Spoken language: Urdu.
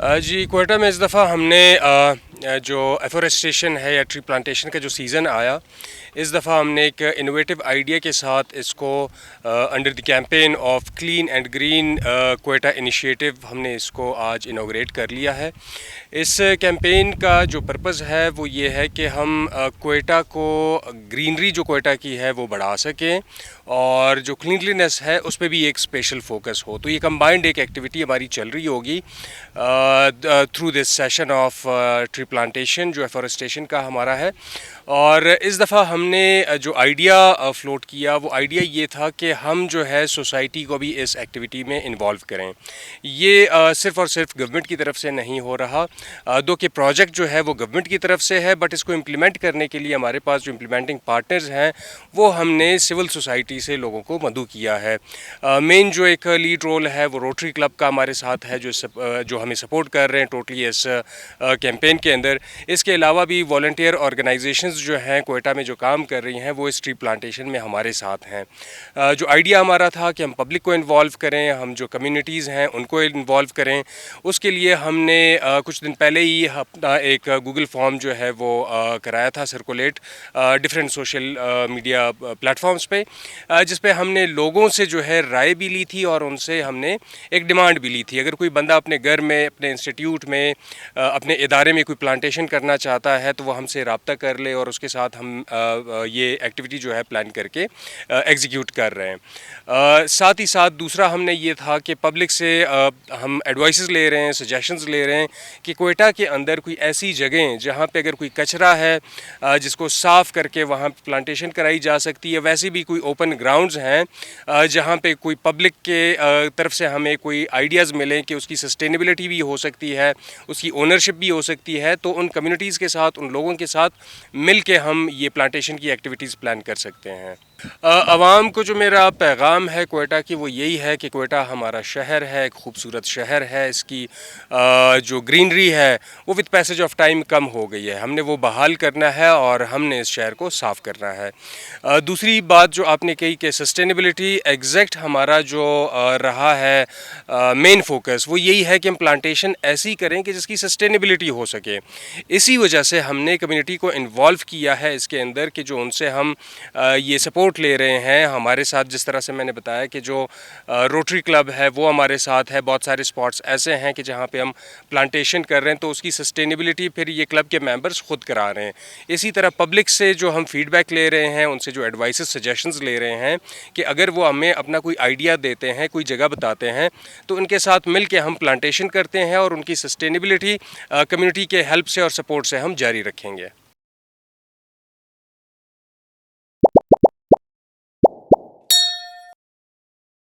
جی کوئٹہ میں اس دفعہ ہم نے جو ایفورسٹیشن ہے یا ٹری پلانٹیشن کا جو سیزن آیا، اس دفعہ ہم نے ایک انوویٹو آئیڈیا کے ساتھ اس کو under the campaign of clean and green Quetta initiative ہم نے اس کو آج انوگریٹ کر لیا ہے۔ اس کیمپین کا جو پرپز ہے وہ یہ ہے کہ ہم کوئٹہ کو گرینری جو کوئٹہ کی ہے وہ بڑھا سکیں، اور جو کلینلینس ہے اس پہ بھی ایک اسپیشل فوکس ہو۔ تو یہ کمبائنڈ ایک ایکٹیویٹی ہماری چل رہی ہوگی through this session of tree plantation جو ایفورسٹیشن کا ہمارا ہے۔ اور اس دفعہ ہم نے جو آئیڈیا فلوٹ کیا وہ آئیڈیا یہ تھا کہ ہم جو ہے سوسائٹی کو بھی اس ایکٹیویٹی میں انوالو کریں۔ یہ صرف اور صرف گورنمنٹ کی طرف سے نہیں ہو رہا، دو کہ پروجیکٹ جو ہے وہ گورنمنٹ کی طرف سے ہے، بٹ اس کو امپلیمنٹ کرنے کے لیے ہمارے پاس جو امپلیمنٹنگ پارٹنرز ہیں وہ ہم نے سول سوسائٹی سے لوگوں کو مدعو کیا ہے۔ مین جو ایک لیڈ رول ہے وہ روٹری کلب کا ہمارے ساتھ ہے جو ہمیں سپورٹ کر رہے ہیں ٹوٹلی اس کیمپین کے اندر۔ اس کے علاوہ بھی والنٹیئر آرگنائزیشنز جو ہیں کوئٹہ میں جو کام کر رہی ہیں وہ اس ٹری پلانٹیشن میں ہمارے ساتھ ہیں۔ جو آئیڈیا ہمارا تھا کہ ہم پبلک کو انوالو کریں، ہم جو کمیونٹیز ہیں ان کو انوالو کریں، اس کے لیے ہم نے کچھ دن پہلے ہی اپنا ایک گوگل فارم جو ہے وہ کرایا تھا circulate different social media platforms پہ، جس پہ ہم نے لوگوں سے جو ہے رائے بھی لی تھی اور ان سے ہم نے ایک ڈیمانڈ بھی لی تھی۔ اگر کوئی بندہ اپنے گھر میں، اپنے انسٹیٹیوٹ میں، اپنے ادارے میں کوئی پلانٹیشن کرنا چاہتا ہے تو وہ ہم سے رابطہ کر لے، اور اس کے ساتھ ہم یہ ایکٹیویٹی جو ہے پلان کر کے ایگزیکیوٹ کر رہے ہیں۔ ساتھ ہی ساتھ دوسرا ہم نے یہ تھا کہ پبلک سے ہم ایڈوائسز لے رہے ہیں، سجیشنز لے رہے ہیں کہ کوئٹہ کے اندر کوئی ایسی جگہیں جہاں پہ اگر کوئی کچرا ہے جس کو صاف کر کے وہاں پلانٹیشن کرائی جا سکتی ہے، ویسے بھی کوئی اوپن گراؤنڈز ہیں جہاں پہ کوئی پبلک کے طرف سے ہمیں کوئی آئیڈیاز ملیں کہ اس کی سسٹینیبلٹی بھی ہو سکتی ہے، اس کی اونرشپ بھی ہو سکتی ہے، تو ان کمیونٹیز کے ساتھ، ان لوگوں کے ساتھ مل کے ہم یہ پلانٹیشن کی ایکٹیویٹیز پلان کر سکتے ہیں۔ عوام کو جو میرا پیغام ہے کوئٹہ کی وہ یہی ہے کہ کوئٹہ ہمارا شہر ہے، ایک خوبصورت شہر ہے، اس کی جو گرینری ہے وہ وتھ پیسج آف ٹائم کم ہو گئی ہے، ہم نے وہ بحال کرنا ہے اور ہم نے اس شہر کو صاف کرنا ہے۔ دوسری بات جو آپ نے کہی کہ سسٹینیبلٹی، ایگزیکٹ ہمارا جو رہا ہے مین فوکس وہ یہی ہے کہ ہم پلانٹیشن ایسی کریں کہ جس کی سسٹینیبلٹی ہو سکے۔ اسی وجہ سے ہم نے کمیونٹی کو انوالو کیا ہے اس کے اندر کہ جو ان سے ہم یہ سپورٹ لے رہے ہیں ہمارے ساتھ، جس طرح سے میں نے بتایا کہ جو روٹری کلب ہے وہ ہمارے ساتھ ہے، بہت سارے اسپاٹس ایسے ہیں کہ جہاں پہ ہم پلانٹیشن کر رہے ہیں تو اس کی سسٹینیبلٹی پھر یہ کلب کے ممبرس خود کرا رہے ہیں۔ اسی طرح پبلک سے جو ہم فیڈ بیک لے رہے ہیں، ان سے جو ایڈوائسز، سجیشنز لے رہے ہیں کہ اگر وہ ہمیں اپنا کوئی آئیڈیا دیتے ہیں، کوئی جگہ بتاتے ہیں تو ان کے ساتھ مل کے ہم پلانٹیشن کرتے ہیں اور ان کی سسٹینیبلٹی کمیونٹی کے ہیلپ سے اور سپورٹ سے ہم جاری رکھیں گے۔